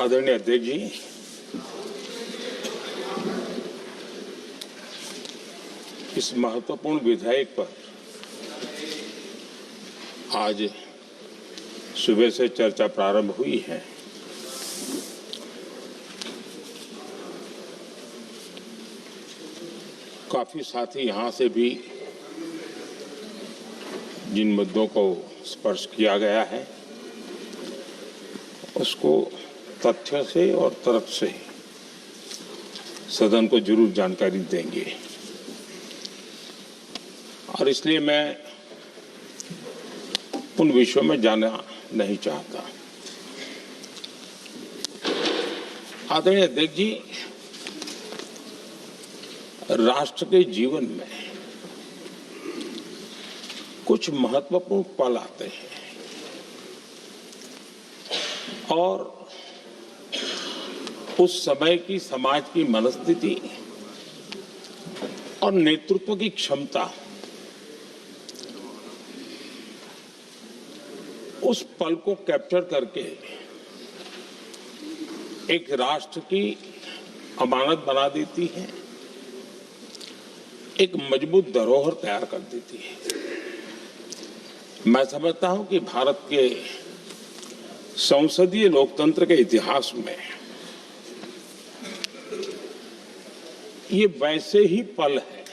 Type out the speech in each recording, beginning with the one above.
आदरणीय अध्यक्ष जी, इस महत्वपूर्ण विधेयक पर आज सुबह से चर्चा प्रारंभ हुई है। काफी साथी यहाँ से भी जिन मुद्दों को स्पर्श किया गया है उसको तथ्य से और तर्क से सदन को जरूर जानकारी देंगे और इसलिए मैं उन विषयों में जाना नहीं चाहता। आदरणीय अध्यक्ष जी, राष्ट्र के जीवन में कुछ महत्वपूर्ण पल आते हैं और उस समय की समाज की मनस्थिति और नेतृत्व की क्षमता उस पल को कैप्चर करके एक राष्ट्र की अमानत बना देती है, एक मजबूत धरोहर तैयार कर देती है। मैं समझता हूं कि भारत के संसदीय लोकतंत्र के इतिहास में ये वैसे ही पल है।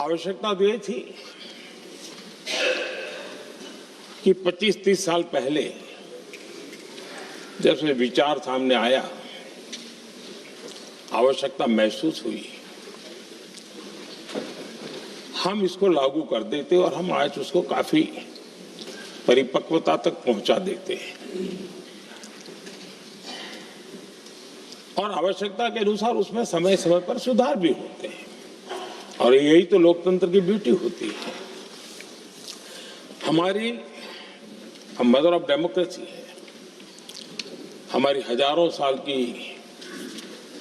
आवश्यकता ये थी कि 25-30 साल पहले जब से विचार सामने आया, आवश्यकता महसूस हुई, हम इसको लागू कर देते और हम आज उसको काफी परिपक्वता तक पहुंचा देते हैं और आवश्यकता के अनुसार उसमें समय समय पर सुधार भी होते हैं और यही तो लोकतंत्र की ब्यूटी होती है। हमारी मदर ऑफ डेमोक्रेसी है, हमारी हजारों साल की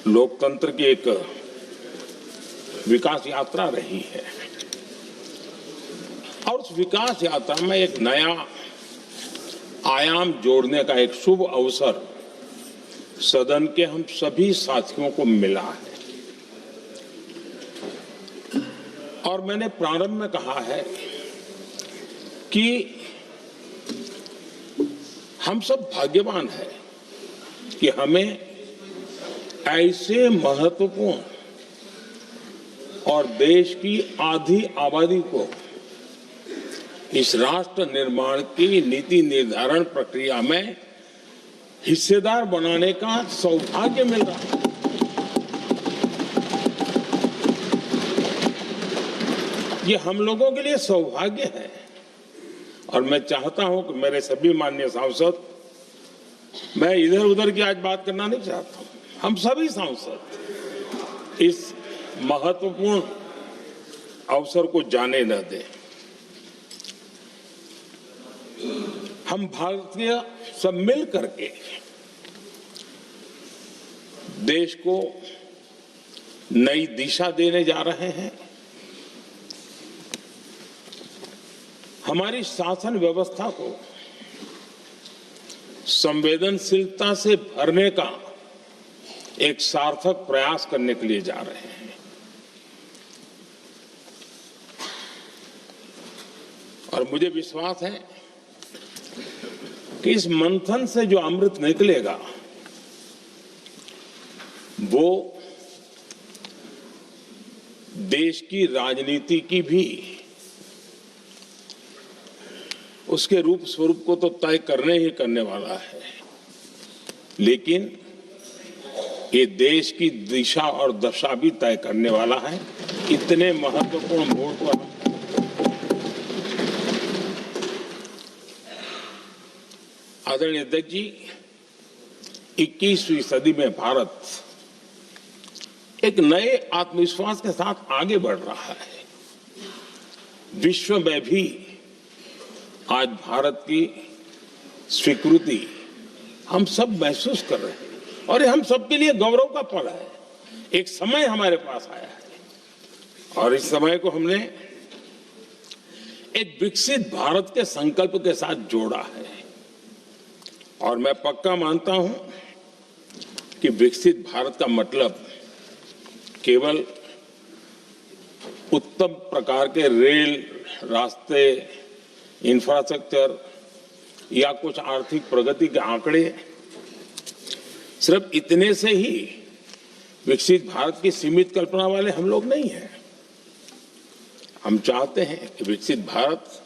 लोकतंत्र की एक विकास यात्रा रही है और उस विकास यात्रा में एक नया आयाम जोड़ने का एक शुभ अवसर सदन के हम सभी साथियों को मिला है और मैंने प्रारंभ में कहा है कि हम सब भाग्यवान हैं कि हमें ऐसे महत्वपूर्ण और देश की आधी आबादी को इस राष्ट्र निर्माण की नीति निर्धारण प्रक्रिया में हिस्सेदार बनाने का सौभाग्य मिल रहा है। ये हम लोगों के लिए सौभाग्य है और मैं चाहता हूं कि मेरे सभी माननीय सांसद, मैं इधर उधर की आज बात करना नहीं चाहता हूं, हम सभी सांसद इस महत्वपूर्ण अवसर को जाने न दें। हम भारतीय सब मिल करके देश को नई दिशा देने जा रहे हैं। हमारी शासन व्यवस्था को संवेदनशीलता से भरने का एक सार्थक प्रयास करने के लिए जा रहे हैं और मुझे विश्वास है कि इस मंथन से जो अमृत निकलेगा वो देश की राजनीति की भी उसके रूप स्वरूप को तो तय करने ही करने वाला है, लेकिन ये देश की दिशा और दशा भी तय करने वाला है। इतने महत्वपूर्ण मोड़ पर आदरणीय अध्यक्ष जी, 21वीं सदी में भारत एक नए आत्मविश्वास के साथ आगे बढ़ रहा है। विश्व में भी आज भारत की स्वीकृति हम सब महसूस कर रहे हैं और ये हम सबके लिए गौरव का पल है। एक समय हमारे पास आया है और इस समय को हमने एक विकसित भारत के संकल्प के साथ जोड़ा है। और मैं पक्का मानता हूं कि विकसित भारत का मतलब केवल उत्तम प्रकार के रेल, रास्ते, इंफ्रास्ट्रक्चर या कुछ आर्थिक प्रगति के आंकड़े, सिर्फ इतने से ही विकसित भारत की सीमित कल्पना वाले हम लोग नहीं हैं। हम चाहते हैं कि विकसित भारत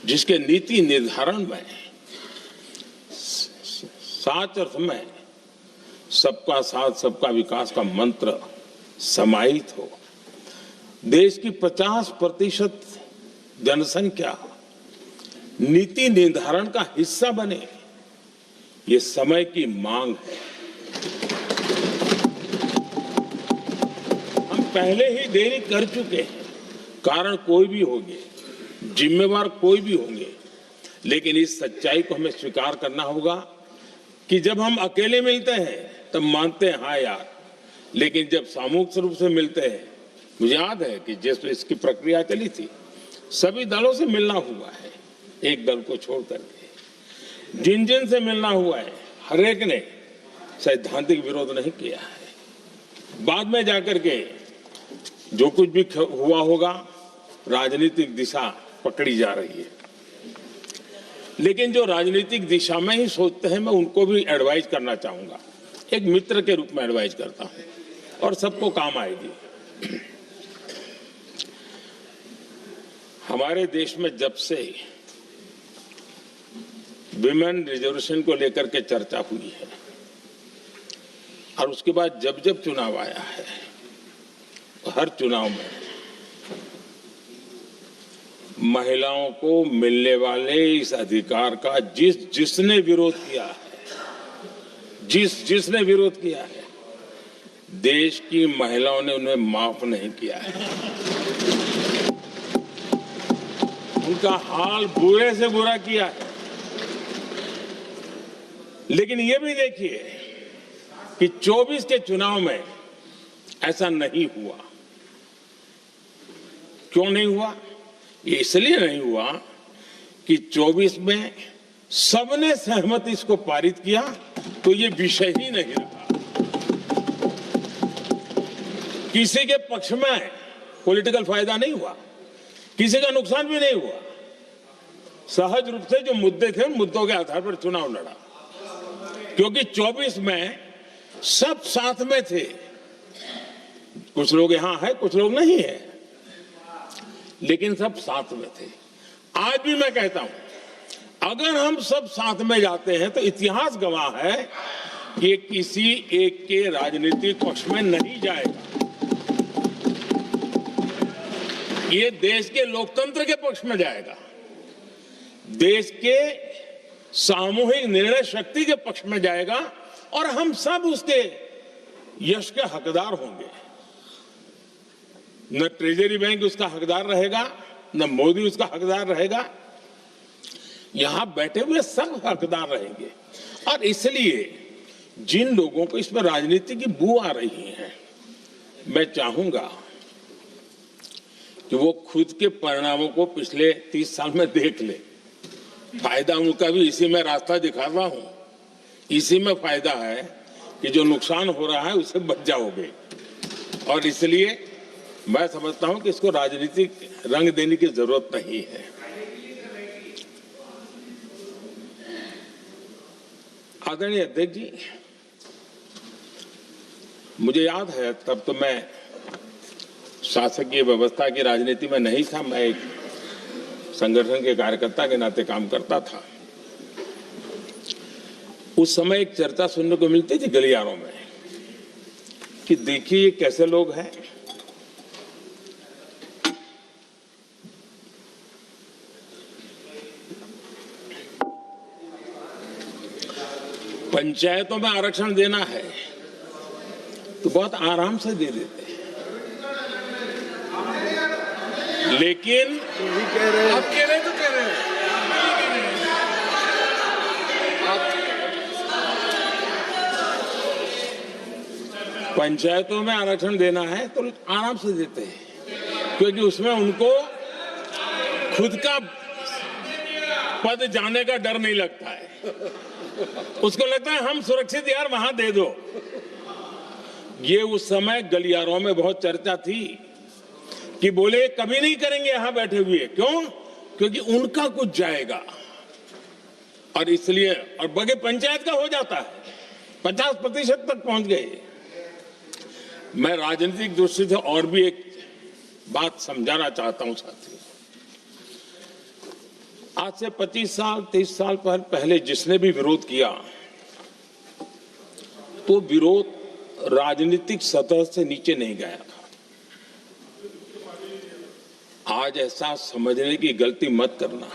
जिसके नीति निर्धारण में साच अर्थ में सबका साथ सबका विकास का मंत्र समाहित हो, देश की 50% जनसंख्या नीति निर्धारण का हिस्सा बने, ये समय की मांग है। हम पहले ही देरी कर चुके हैं, कारण कोई भी होंगे, जिम्मेवार कोई भी होंगे, लेकिन इस सच्चाई को हमें स्वीकार करना होगा कि जब हम अकेले मिलते हैं तब मानते हैं हाँ यार, लेकिन जब सामूहिक रूप से मिलते हैं, मुझे याद है कि जिस इसकी प्रक्रिया चली थी, सभी दलों से मिलना हुआ है, एक दल को छोड़ करके जिन जिन से मिलना हुआ है, हर एक ने सैद्धांतिक विरोध नहीं किया है। बाद में जाकर के जो कुछ भी हुआ होगा, राजनीतिक दिशा पकड़ी जा रही है, लेकिन जो राजनीतिक दिशा में ही सोचते हैं, मैं उनको भी एडवाइस करना चाहूंगा, एक मित्र के रूप में एडवाइस करता हूं और सबको काम आएगी। हमारे देश में जब से विमेन रिजर्वेशन को लेकर के चर्चा हुई है और उसके बाद जब जब चुनाव आया है, हर चुनाव में महिलाओं को मिलने वाले इस अधिकार का जिसने विरोध किया है, जिसने विरोध किया है, देश की महिलाओं ने उन्हें माफ नहीं किया है। उनका हाल बुरे से बुरा किया है। लेकिन ये भी देखिए कि 24 के चुनाव में ऐसा नहीं हुआ। क्यों नहीं हुआ? ये इसलिए नहीं हुआ कि 24 में सबने सहमति इसको पारित किया, तो ये विषय ही नहीं रहा। किसी के पक्ष में पॉलिटिकल फायदा नहीं हुआ, किसी का नुकसान भी नहीं हुआ। सहज रूप से जो मुद्दे थे, उन मुद्दों के आधार पर चुनाव लड़ा, क्योंकि 24 में सब साथ में थे। कुछ लोग यहां है, कुछ लोग नहीं है, लेकिन सब साथ में थे। आज भी मैं कहता हूं, अगर हम सब साथ में जाते हैं तो इतिहास गवाह है कि किसी एक के राजनीतिक पक्ष में नहीं जाएगा। ये देश के लोकतंत्र के पक्ष में जाएगा, देश के सामूहिक निर्णय शक्ति के पक्ष में जाएगा और हम सब उसके यश के हकदार होंगे। न ट्रेजरी बैंक उसका हकदार रहेगा, न मोदी उसका हकदार रहेगा, यहां बैठे हुए सब हकदार रहेंगे। और इसलिए जिन लोगों को इसमें राजनीति की बू आ रही है, मैं चाहूंगा कि वो खुद के परिणामों को पिछले 30 साल में देख ले। फायदा उनका भी इसी में रास्ता दिखा रहा हूं, इसी में फायदा है कि जो नुकसान हो रहा है उससे बच जाओगे। और इसलिए मैं समझता हूं कि इसको राजनीतिक रंग देने की जरूरत नहीं है। आदरणीय अध्यक्ष जी, मुझे याद है तब तो मैं शासकीय व्यवस्था की राजनीति में नहीं था, मैं एक संगठन के कार्यकर्ता के नाते काम करता था। उस समय एक चर्चा सुनने को मिलती थी गलियारों में कि देखिए ये कैसे लोग हैं, पंचायतों में आरक्षण देना है तो बहुत आराम से दे देते हैं, लेकिन आप कह रहे तो कह रहे हैं, पंचायतों में आरक्षण देना है तो आराम से देते हैं, क्योंकि उसमें उनको खुद का पद जाने का डर नहीं लगता है। उसको लगता है हम सुरक्षित यार वहां दे दो। ये उस समय गलियारों में बहुत चर्चा थी कि बोले कभी नहीं करेंगे यहां बैठे हुए। क्यों? क्योंकि उनका कुछ जाएगा और इसलिए, और बगे पंचायत का हो जाता है, 50% तक पहुंच गए। मैं राजनीतिक दृष्टि से और भी एक बात समझाना चाहता हूं साथियों। आज से 25 साल 30 साल पहले जिसने भी विरोध किया तो विरोध राजनीतिक सतह से नीचे नहीं गया था। आज ऐसा समझने की गलती मत करना।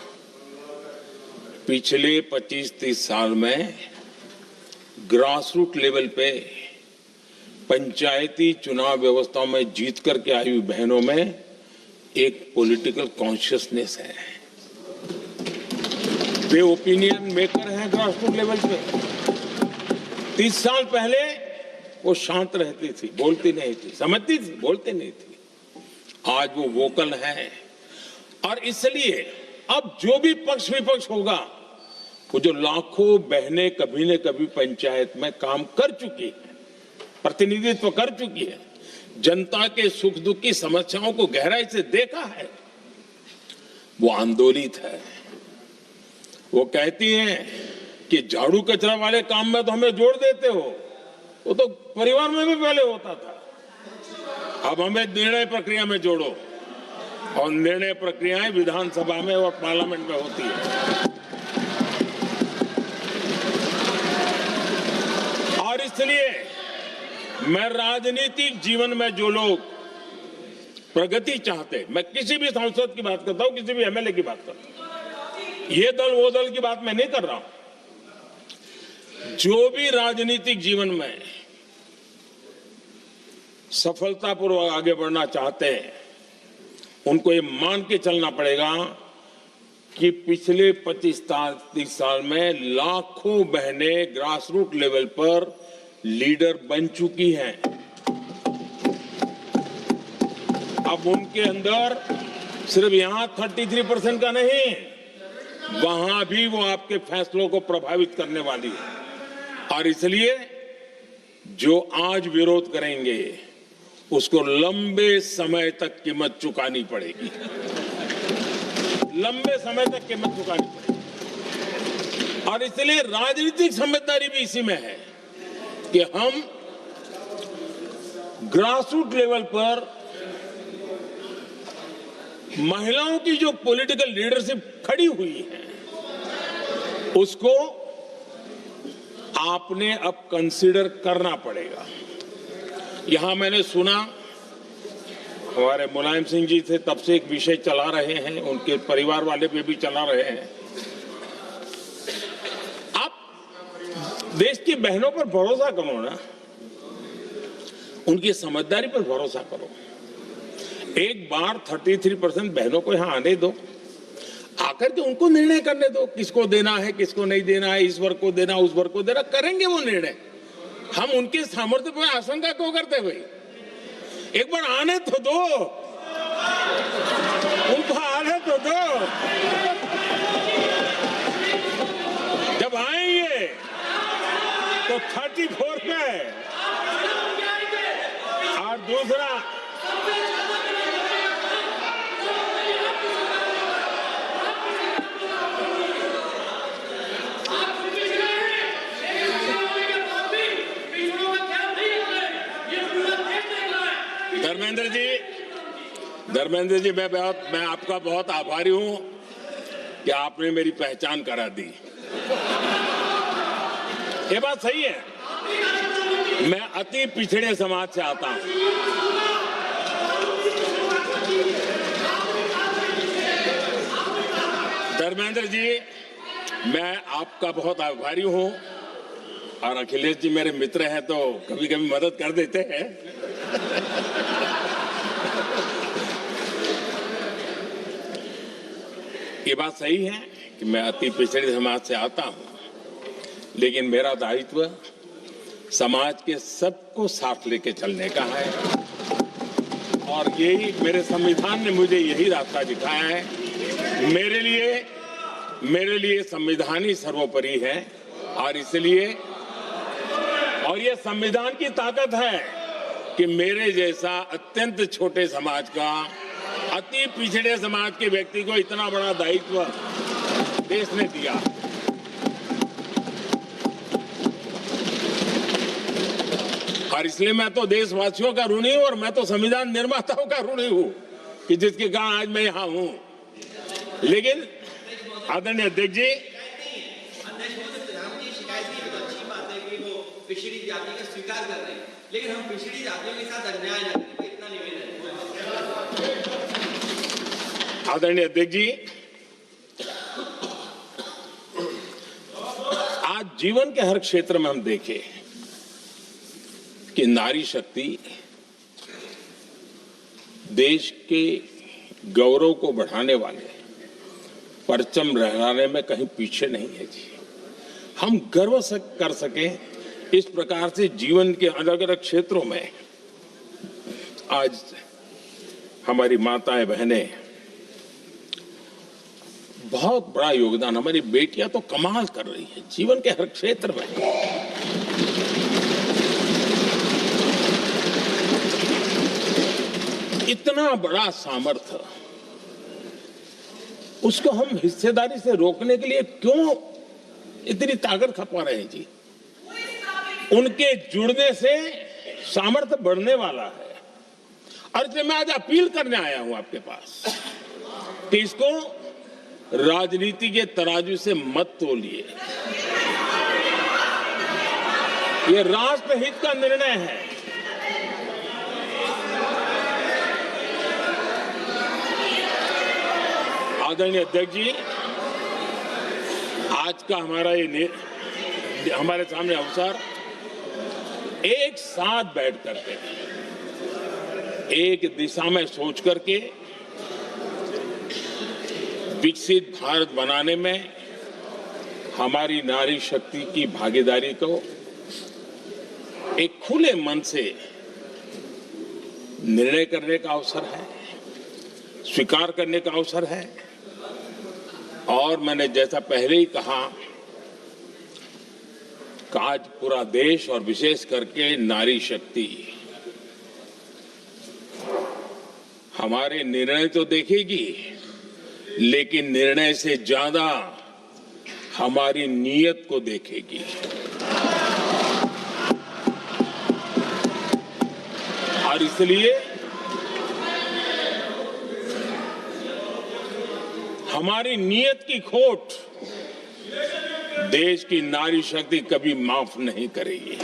पिछले 25-30 साल में ग्रास रूट लेवल पे पंचायती चुनाव व्यवस्थाओं में जीत करके आई हुई बहनों में एक पॉलिटिकल कॉन्शियसनेस है। वे ओपिनियन मेकर हैं ग्रास रूट लेवल पे। 30 साल पहले वो शांत रहती थी, बोलती नहीं थी, समझती थी, बोलती नहीं थी। आज वो वोकल है और इसलिए अब जो भी पक्ष विपक्ष होगा, वो जो लाखों बहनें कभी न कभी पंचायत में काम कर चुकी है, प्रतिनिधित्व कर चुकी है, जनता के सुख दुख की समस्याओं को गहराई से देखा है, वो आंदोलित है। वो कहती हैं कि झाड़ू कचरा वाले काम में तो हमें जोड़ देते हो, वो तो परिवार में भी पहले होता था, अब हमें निर्णय प्रक्रिया में जोड़ो। और निर्णय प्रक्रियाएं विधानसभा में और पार्लियामेंट में होती है। और इसलिए मैं राजनीतिक जीवन में जो लोग प्रगति चाहते, मैं किसी भी सांसद की बात करता हूं, किसी भी एमएलए की बात करता हूं, ये दल वो दल की बात मैं नहीं कर रहा हूं। जो भी राजनीतिक जीवन में सफलतापूर्वक आगे बढ़ना चाहते हैं, उनको ये मान के चलना पड़ेगा कि पिछले 25-30 साल में लाखों बहनें ग्रास रूट लेवल पर लीडर बन चुकी हैं। अब उनके अंदर सिर्फ यहां 33% का नहीं, वहां भी वो आपके फैसलों को प्रभावित करने वाली है। और इसलिए जो आज विरोध करेंगे उसको लंबे समय तक कीमत चुकानी पड़ेगी, लंबे समय तक कीमत चुकानी पड़ेगी। और इसलिए राजनीतिक समझदारी भी इसी में है कि हम ग्रास रूट लेवल पर महिलाओं की जो पॉलिटिकल लीडरशिप खड़ी हुई है, उसको आपने अब कंसीडर करना पड़ेगा। यहां मैंने सुना हमारे मुलायम सिंह जी थे, तब से एक विषय चला रहे हैं, उनके परिवार वाले पे भी चला रहे हैं। आप देश की बहनों पर भरोसा करो ना, उनकी समझदारी पर भरोसा करो। एक बार 33% बहनों को यहां आने दो, आकर के उनको निर्णय करने दो, किसको देना है, किसको नहीं देना है, इस वर्ग को देना, उस वर्ग को देना, करेंगे वो निर्णय। हम उनके सामर्थ्य पर आशंका क्यों करते भाई? एक बार आने तो दो, उनको आने तो दो। जब आएंगे तो 34 पे और दूसरा धर्मेंद्र जी, मैं आपका बहुत आभारी हूं कि आपने मेरी पहचान करा दी। ये बात सही है, मैं अति पिछड़े समाज से आता हूं। धर्मेंद्र जी, मैं आपका बहुत आभारी हूं, और अखिलेश जी मेरे मित्र हैं तो कभी कभी मदद कर देते हैं। ये बात सही है कि मैं अति पिछड़े समाज से आता हूं, लेकिन मेरा दायित्व समाज के सबको साथ लेके चलने का है, और यही मेरे संविधान ने मुझे यही रास्ता दिखाया है। मेरे लिए संविधान ही सर्वोपरि है, और इसलिए और ये संविधान की ताकत है कि मेरे जैसा अत्यंत छोटे समाज का, अति पिछड़े समाज के व्यक्ति को इतना बड़ा दायित्व देश ने दिया। और इसलिए मैं तो देशवासियों का ऋणी हूं और मैं तो संविधान निर्माताओं का ऋणी हूं कि जिसके कारण आज मैं यहां हूं। लेकिन आदरणीय अध्यक्ष जी, पिछड़ी जाति का स्वीकार कर रहे हैं, लेकिन हम पिछड़ी जातियों के साथ अन्याय न करें, इतना निवेदन है। आदरणीय अध्यक्ष जी, आज जीवन के हर क्षेत्र में हम देखें कि नारी शक्ति देश के गौरव को बढ़ाने वाले, परचम लहराने में कहीं पीछे नहीं है जी। हम गर्व से कर सकें इस प्रकार से जीवन के अलग अलग क्षेत्रों में आज हमारी माताएं बहनें बहुत बड़ा योगदान, हमारी बेटियां तो कमाल कर रही है जीवन के हर क्षेत्र में। इतना बड़ा सामर्थ्य, उसको हम हिस्सेदारी से रोकने के लिए क्यों इतनी ताकत खपा रहे हैं जी? उनके जुड़ने से सामर्थ्य बढ़ने वाला है। और इसलिए मैं आज अपील करने आया हूं आपके पास कि इसको राजनीति के तराजू से मत तोलिए। ये राष्ट्रहित का निर्णय है। आदरणीय अध्यक्ष जी, आज का हमारे सामने अवसर एक साथ बैठ करके एक दिशा में सोच करके विकसित भारत बनाने में हमारी नारी शक्ति की भागीदारी को एक खुले मन से निर्णय करने का अवसर है, स्वीकार करने का अवसर है। और मैंने जैसा पहले ही कहा कि आज पूरा देश और विशेष करके नारी शक्ति हमारे निर्णय तो देखेगी, लेकिन निर्णय से ज्यादा हमारी नीयत को देखेगी। और इसलिए हमारी नीयत की खोट देश की नारी शक्ति कभी माफ नहीं करेगी।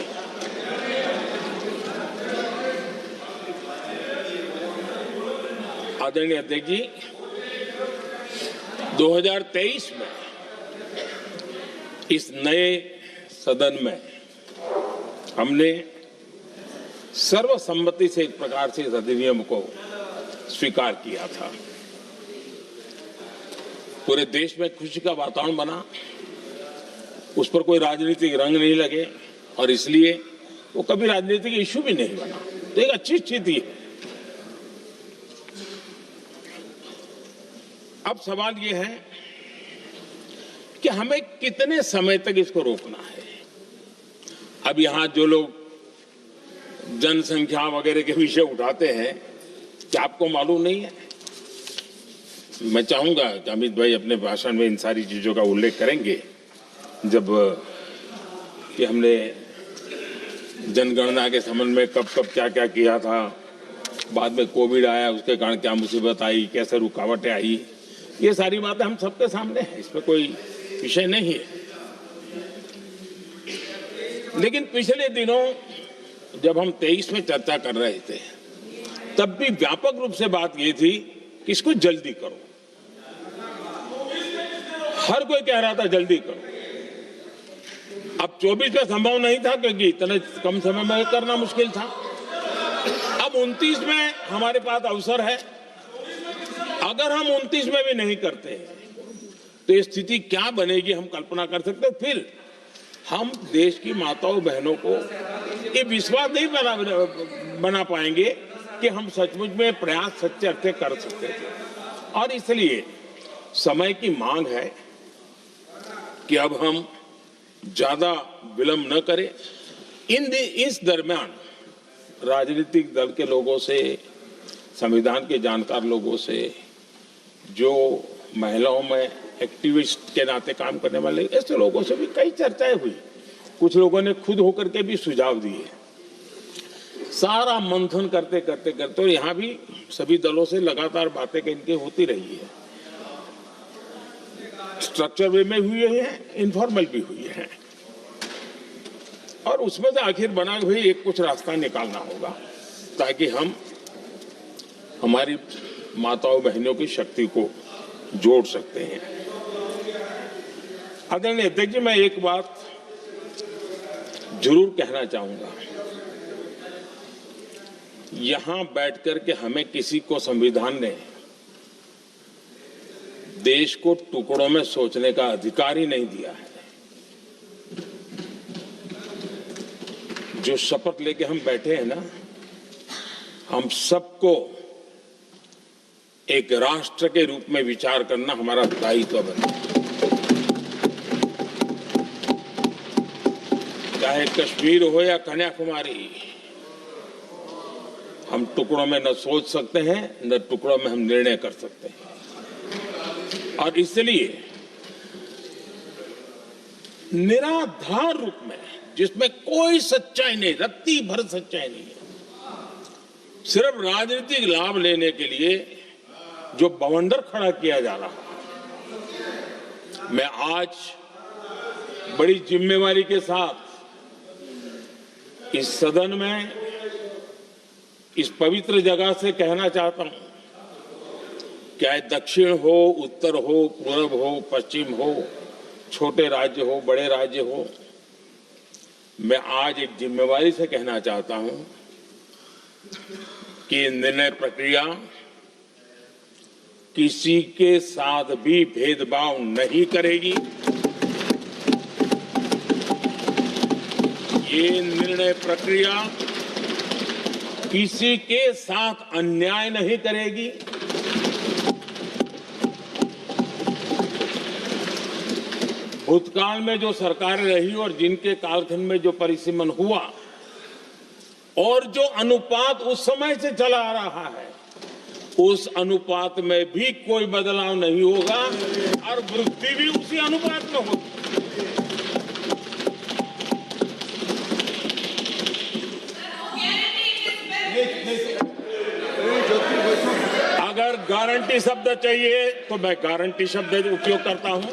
आदरणीय अध्यक्ष जी, 2023 में इस नए सदन में हमने सर्वसम्मति से एक प्रकार से इस अधिनियम को स्वीकार किया था। पूरे देश में खुशी का वातावरण बना, उस पर कोई राजनीतिक रंग नहीं लगे और इसलिए वो कभी राजनीतिक इश्यू भी नहीं बना। तो एक अच्छी स्थिति है। अब सवाल ये है कि हमें कितने समय तक इसको रोकना है। अब यहां जो लोग जनसंख्या वगैरह के विषय उठाते हैं, क्या आपको मालूम नहीं है? मैं चाहूंगा कि अमित भाई अपने भाषण में इन सारी चीजों का उल्लेख करेंगे, जब कि हमने जनगणना के संबंध में कब कब क्या क्या किया था, बाद में कोविड आया, उसके कारण क्या मुसीबत आई, कैसे रुकावटें आई, ये सारी बातें हम सबके सामने हैं, इसमें कोई विषय नहीं है। लेकिन पिछले दिनों जब हम 23 में चर्चा कर रहे थे, तब भी व्यापक रूप से बात ये थी कि इसको जल्दी करो। हर कोई कह रहा था जल्दी करो। अब 24 में संभव नहीं था क्योंकि इतने कम समय में करना मुश्किल था। अब 29 में हमारे पास अवसर है। अगर हम 29 में भी नहीं करते तो ये स्थिति क्या बनेगी हम कल्पना कर सकते हैं। फिर हम देश की माताओं बहनों को ये विश्वास नहीं बना पाएंगे कि हम सचमुच में प्रयास सच्चे अर्थे कर सकते थे। और इसलिए समय की मांग है कि अब हम ज्यादा विलंब न करे। इस दरमियान राजनीतिक दल के लोगों से, संविधान के जानकार लोगों से, जो महिलाओं में एक्टिविस्ट के नाते काम करने वाले ऐसे लोगों से भी कई चर्चाएं हुई। कुछ लोगों ने खुद होकर के भी सुझाव दिए। सारा मंथन करते करते करते, और यहाँ भी सभी दलों से लगातार बातें इनकी होती रही है। स्ट्रक्चर वे में हुई है, इनफॉर्मल भी हुई है, और उसमें से आखिर बना भाई एक कुछ रास्ता निकालना होगा ताकि हम हमारी माताओं बहनों की शक्ति को जोड़ सकते हैं। आदरणीय अध्यक्ष जी, मैं एक बात जरूर कहना चाहूंगा। यहां बैठकर के हमें किसी को संविधान ने देश को टुकड़ों में सोचने का अधिकार ही नहीं दिया है। जो शपथ लेके हम बैठे हैं ना, हम सबको एक राष्ट्र के रूप में विचार करना हमारा दायित्व बनता है। चाहे कश्मीर हो या कन्याकुमारी, हम टुकड़ों में न सोच सकते हैं, न टुकड़ों में हम निर्णय कर सकते हैं। और इसलिए निराधार रूप में, जिसमें कोई सच्चाई नहीं, रत्ती भर सच्चाई नहीं है, सिर्फ राजनीतिक लाभ लेने के लिए जो बवंडर खड़ा किया जा रहा है, मैं आज बड़ी जिम्मेवारी के साथ इस सदन में, इस पवित्र जगह से कहना चाहता हूं, चाहे दक्षिण हो, उत्तर हो, पूर्व हो, पश्चिम हो, छोटे राज्य हो, बड़े राज्य हो, मैं आज एक जिम्मेवारी से कहना चाहता हूं कि निर्णय प्रक्रिया किसी के साथ भी भेदभाव नहीं करेगी। ये निर्णय प्रक्रिया किसी के साथ अन्याय नहीं करेगी। भूतकाल में जो सरकारें रही और जिनके कालखंड में जो परिसीमन हुआ और जो अनुपात उस समय से चला आ रहा है, उस अनुपात में भी कोई बदलाव नहीं होगा और वृद्धि भी उसी अनुपात में होगी। अगर गारंटी शब्द चाहिए तो मैं गारंटी शब्द उपयोग करता हूं।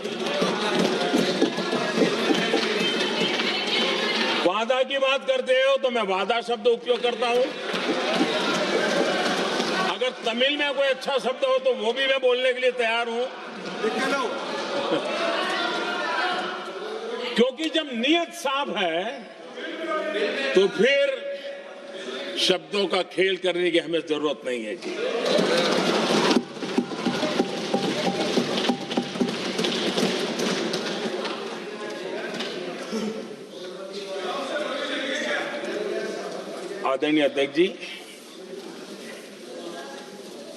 वादा की बात करते हो तो मैं वादा शब्द उपयोग करता हूं। अगर तमिल में कोई अच्छा शब्द हो तो वो भी मैं बोलने के लिए तैयार हूं, क्योंकि जब नियत साफ है तो फिर शब्दों का खेल करने की हमें जरूरत नहीं है जी। आदरणीय अध्यक्ष जी,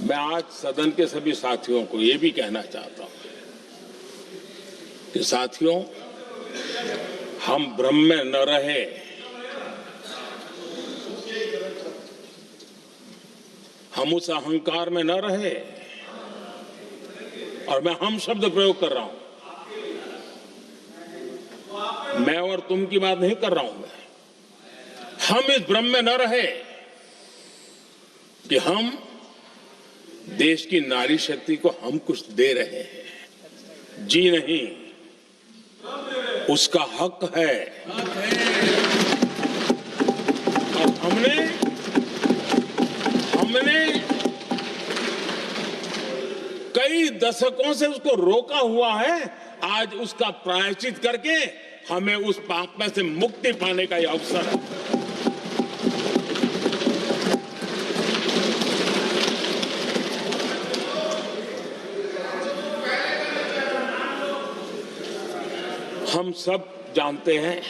मैं आज सदन के सभी साथियों को ये भी कहना चाहता हूं कि साथियों, हम भ्रम में न रहे। हम उस अहंकार में न रहे, और मैं हम शब्द प्रयोग कर रहा हूं, मैं और तुम की बात नहीं कर रहा हूं। मैं, हम इस भ्रम में न रहे कि हम देश की नारी शक्ति को हम कुछ दे रहे हैं। जी नहीं, उसका हक है। और हमने कई दशकों से उसको रोका हुआ है। आज उसका प्रायश्चित करके हमें उस पाप में से मुक्ति पाने का यह अवसर है। हम सब जानते हैं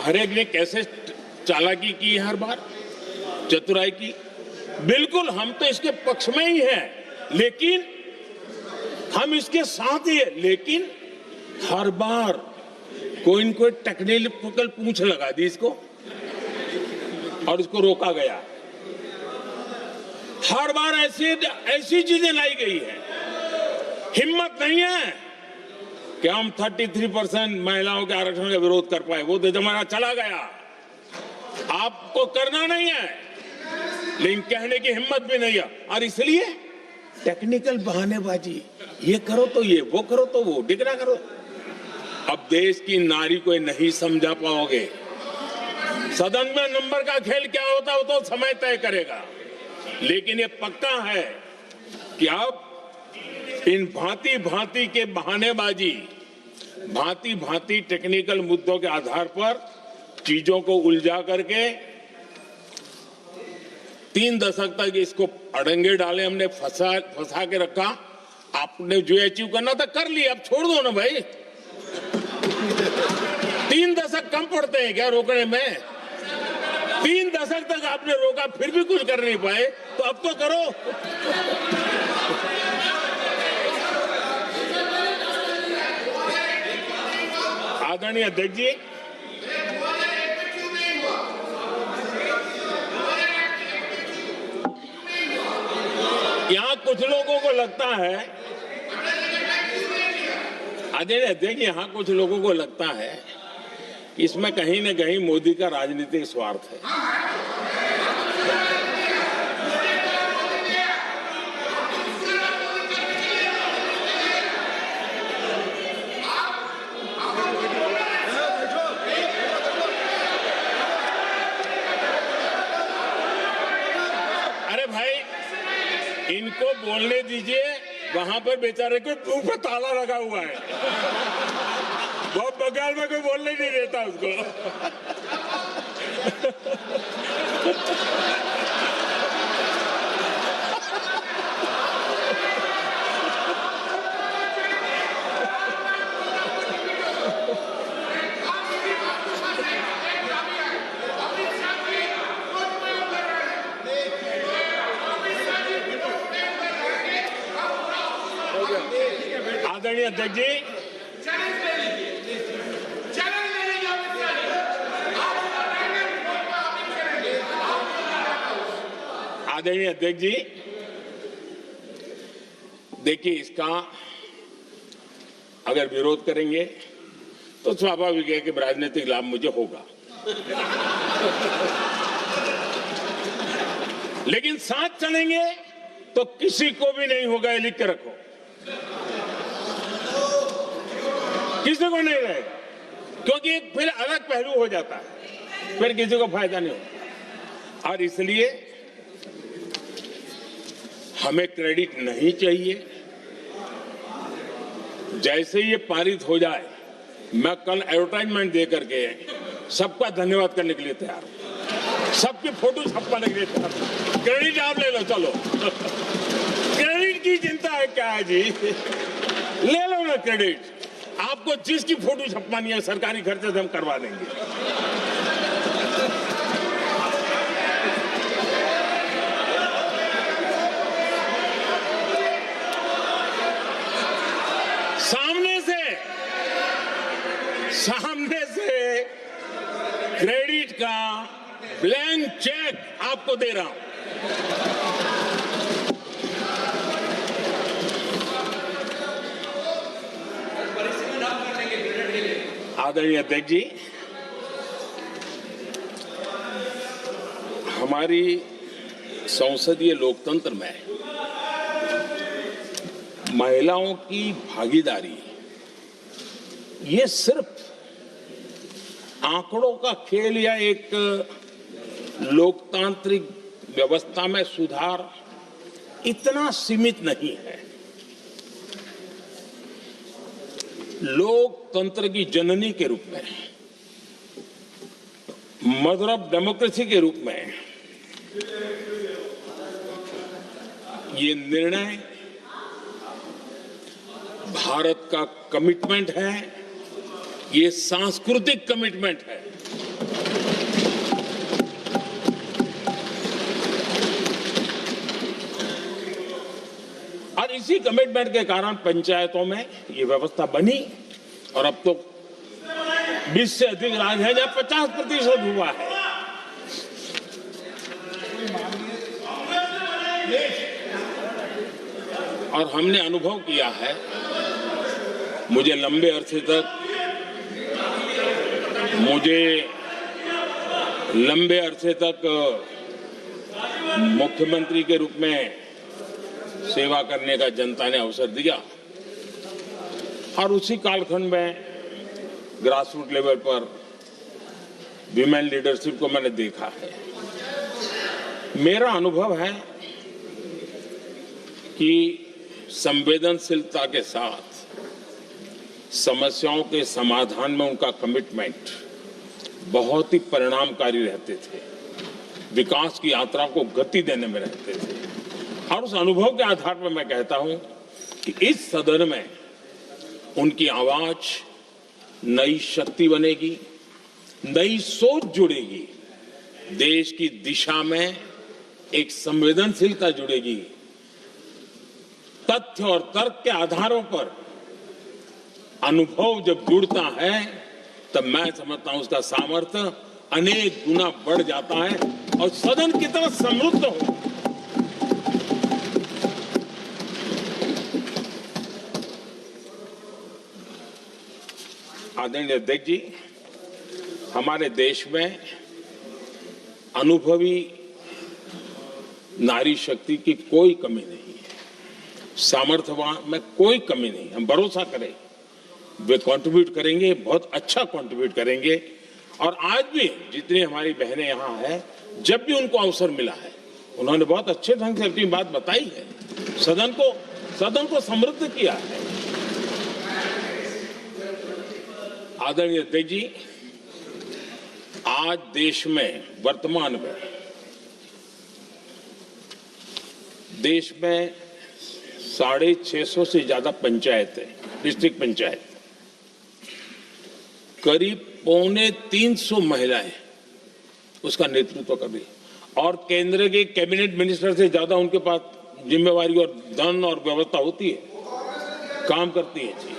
हर एक ने कैसे चालाकी की है, हर बार चतुराई की। बिल्कुल हम तो इसके पक्ष में ही हैं, लेकिन हम इसके साथ ही है। लेकिन हर बार कोई न कोई टेक्निकल पूछ लगा दी इसको और इसको रोका गया। हर बार ऐसी चीजें लाई गई है। हिम्मत नहीं है कि हम 33% महिलाओं के आरक्षण का विरोध कर पाए। वो तो जमाना चला गया, आपको करना नहीं है, लेकिन कहने की हिम्मत भी नहीं है। और इसलिए टेक्निकल बहानेबाजी, ये करो तो ये, वो करो तो वो, डिगरा करो। अब देश की नारी को नहीं समझा पाओगे। सदन में नंबर का खेल क्या होता है वो तो समय तय करेगा, लेकिन ये पक्का है कि अब इन भांति भांति के बहानेबाजी, भांति भांति टेक्निकल मुद्दों के आधार पर चीजों को उलझा करके 3 दशक तक इसको अड़ंगे डाले हमने, फंसा के रखा। आपने जो अचीव करना था कर लिया, अब छोड़ दो ना भाई। 3 दशक कम पड़ते हैं क्या रोकने में? 3 दशक तक आपने रोका फिर भी कुछ कर नहीं पाए, तो अब तो करो। आदरणीय अध्यक्ष जी, यहां कुछ लोगों को लगता है, आदरणीय अध्यक्ष, यहां कुछ लोगों को लगता है कि इसमें कहीं न कहीं मोदी का राजनीतिक स्वार्थ है। अरे भाई, इनको बोलने दीजिए, वहां पर बेचारे को मुंह पे ताला लगा हुआ है, वो बगल में कोई बोलने नहीं देता उसको। आदरणीय अध्यक्ष जी, आदरणीय अध्यक्ष जी, देखिए, इसका अगर विरोध करेंगे तो स्वाभाविक है कि राजनीतिक लाभ मुझे होगा, लेकिन साथ चलेंगे तो किसी को भी नहीं होगा, ये लिख के रखो। किसी को नहीं रहेगा, क्योंकि एक फिर अलग पहलू हो जाता है, फिर किसी को फायदा नहीं होता। और इसलिए हमें क्रेडिट नहीं चाहिए। जैसे ये पारित हो जाए, मैं कल एडवर्टाइजमेंट दे करके सबका धन्यवाद करने के लिए तैयार हूं, सबकी फोटो छपवाने के लिए तैयार हूं। क्रेडिट आप ले लो, चलो। क्रेडिट की चिंता है क्या है जी, ले लो ना क्रेडिट। आपको जिसकी फोटो छपवानी है सरकारी खर्चे से हम करवा देंगे। सामने से क्रेडिट का ब्लैंक चेक आपको दे रहा हूं। आदरणीय अध्यक्ष जी, हमारी संसदीय लोकतंत्र में महिलाओं की भागीदारी ये सिर्फ आंकड़ों का खेल या एक लोकतांत्रिक व्यवस्था में सुधार इतना सीमित नहीं है। लोकतंत्र की जननी के रूप में, मदर ऑफ डेमोक्रेसी के रूप में ये निर्णय भारत का कमिटमेंट है, ये सांस्कृतिक कमिटमेंट है। और इसी कमिटमेंट के कारण पंचायतों में ये व्यवस्था बनी और अब तो 20 से अधिक राज्य है जहां 50% हुआ है। और हमने अनुभव किया है, मुझे लंबे अरसे तक मुख्यमंत्री के रूप में सेवा करने का जनता ने अवसर दिया और उसी कालखंड में ग्रास रूट लेवल पर विमेन लीडरशिप को मैंने देखा है। मेरा अनुभव है कि संवेदनशीलता के साथ समस्याओं के समाधान में उनका कमिटमेंट बहुत ही परिणामकारी रहते थे, विकास की यात्रा को गति देने में रहते थे। और उस अनुभव के आधार पर मैं कहता हूं कि इस सदन में उनकी आवाज नई शक्ति बनेगी, नई सोच जुड़ेगी, देश की दिशा में एक संवेदनशीलता जुड़ेगी। तथ्य और तर्क के आधारों पर अनुभव जब जुड़ता है तब मैं समझता हूं उसका सामर्थ्य अनेक गुना बढ़ जाता है और सदन कितना समृद्ध हो। आदरणीय अध्यक्ष जी, हमारे देश में अनुभवी नारी शक्ति की कोई कमी नहीं है, सामर्थ्यवान में कोई कमी नहीं। हम भरोसा करें वे कंट्रीब्यूट करेंगे, बहुत अच्छा कंट्रीब्यूट करेंगे। और आज भी जितनी हमारी बहनें यहाँ हैं, जब भी उनको अवसर मिला है उन्होंने बहुत अच्छे ढंग से अपनी बात बताई है, सदन को समृद्ध किया है। आदरणीय अध्यक्ष जी, आज देश में वर्तमान में देश में 650 से ज्यादा पंचायतें, डिस्ट्रिक्ट पंचायत, करीब 250 महिलाएं उसका नेतृत्व कर रही और केंद्र के कैबिनेट मिनिस्टर से ज्यादा उनके पास जिम्मेवारी और धन और व्यवस्था होती है, काम करती है जी।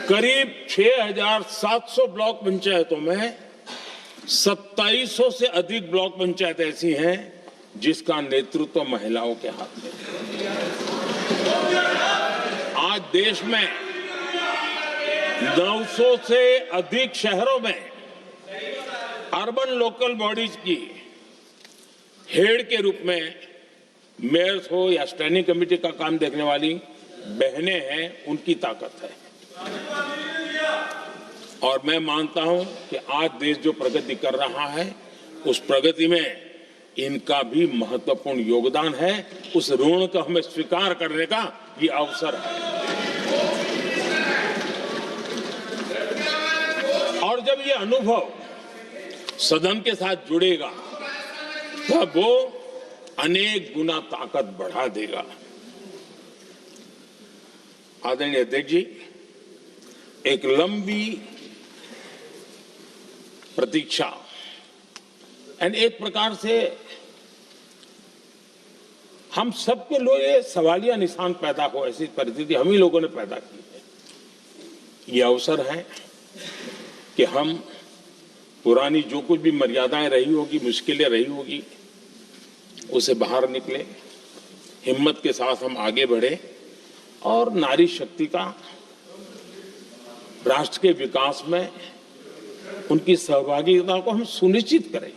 करीब 6700 ब्लॉक पंचायतों में 2700 से अधिक ब्लॉक पंचायत ऐसी हैं जिसका नेतृत्व महिलाओं के हाथ में। आज देश में 900 से अधिक शहरों में अर्बन लोकल बॉडीज की हेड के रूप में मेयर्स हो या स्टैंडिंग कमेटी का काम देखने वाली बहनें हैं, उनकी ताकत है। और मैं मानता हूं कि आज देश जो प्रगति कर रहा है उस प्रगति में इनका भी महत्वपूर्ण योगदान है। उस ऋण को हमें स्वीकार करने का ये अवसर है। और जब ये अनुभव सदन के साथ जुड़ेगा तब वो अनेक गुना ताकत बढ़ा देगा। आदरणीय अध्यक्ष जी, एक लंबी प्रतीक्षा एंड एक प्रकार से हम सबके लिए सवालिया निशान पैदा हो, ऐसी परिस्थिति हम ही लोगों ने पैदा की है। ये अवसर है कि हम पुरानी जो कुछ भी मर्यादाएं रही होगी, मुश्किलें रही होगी, उसे बाहर निकले, हिम्मत के साथ हम आगे बढ़े और नारी शक्ति का राष्ट्र के विकास में उनकी सहभागिता को हम सुनिश्चित करें।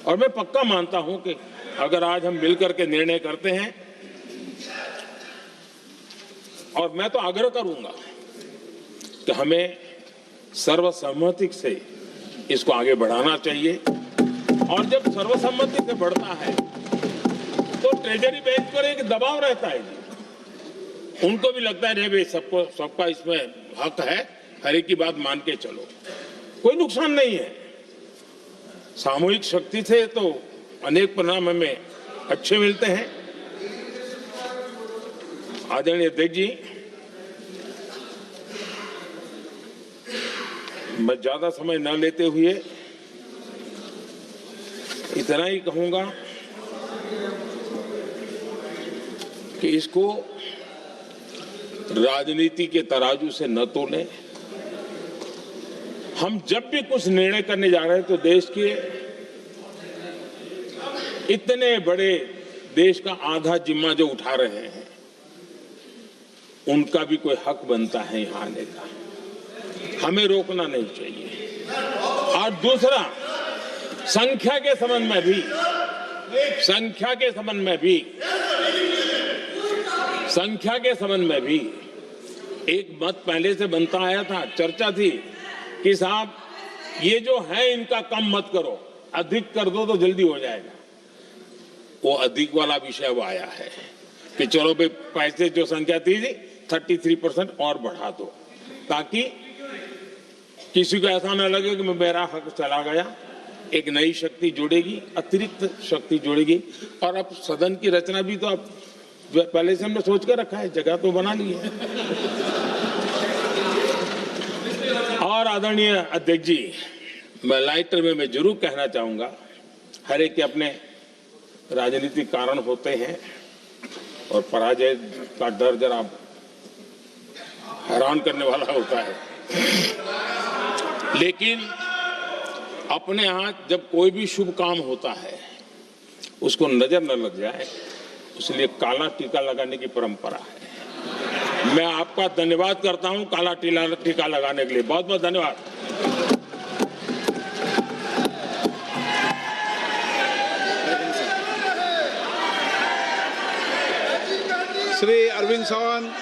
और मैं पक्का मानता हूं कि अगर आज हम मिलकर के निर्णय करते हैं, और मैं तो आग्रह करूंगा कि हमें सर्वसम्मति से इसको आगे बढ़ाना चाहिए। और जब सर्वसम्मति से बढ़ता है तो ट्रेजरी बेंच पर एक दबाव रहता है जी, उनको भी लगता है भाई सबका इसमें हक है, हर एक की बात मान के चलो, कोई नुकसान नहीं है। सामूहिक शक्ति से तो अनेक परिणाम हमें अच्छे मिलते हैं। आदरणीय अध्यक्ष जी, मैं ज्यादा समय न लेते हुए इतना ही कहूंगा कि इसको राजनीति के तराजू से न तोलें। हम जब भी कुछ निर्णय करने जा रहे हैं तो देश के इतने बड़े देश का आधा जिम्मा जो उठा रहे हैं उनका भी कोई हक बनता है यहां आने का, हमें रोकना नहीं चाहिए। और दूसरा, संख्या के संबंध में भी एक मत पहले से बनता आया था, चर्चा थी कि साहब ये जो है इनका कम मत करो, अधिक कर दो तो जल्दी हो जाएगा। वो अधिक वाला विषय वो आया है कि चलो भाई पैसे जो संख्या थी 33% और बढ़ा दो, ताकि किसी को ऐसा न लगे कि मेरा हक चला गया। एक नई शक्ति जुड़ेगी, अतिरिक्त शक्ति जुड़ेगी। और अब सदन की रचना भी तो अब पहले से हमने सोच कर रखा है, जगह तो बना ली है। और आदरणीय अध्यक्ष जी, मैं लाइटर में जरूर कहना चाहूंगा, हर एक के अपने राजनीतिक कारण होते हैं और पराजय का डर जरा हैरान करने वाला होता है, लेकिन अपने यहाँ जब कोई भी शुभ काम होता है उसको नजर न लग जाए, इसलिए काला टीका लगाने की परंपरा है। मैं आपका धन्यवाद करता हूं काला टीका लगाने के लिए, बहुत बहुत धन्यवाद। श्री अरविंद सावंत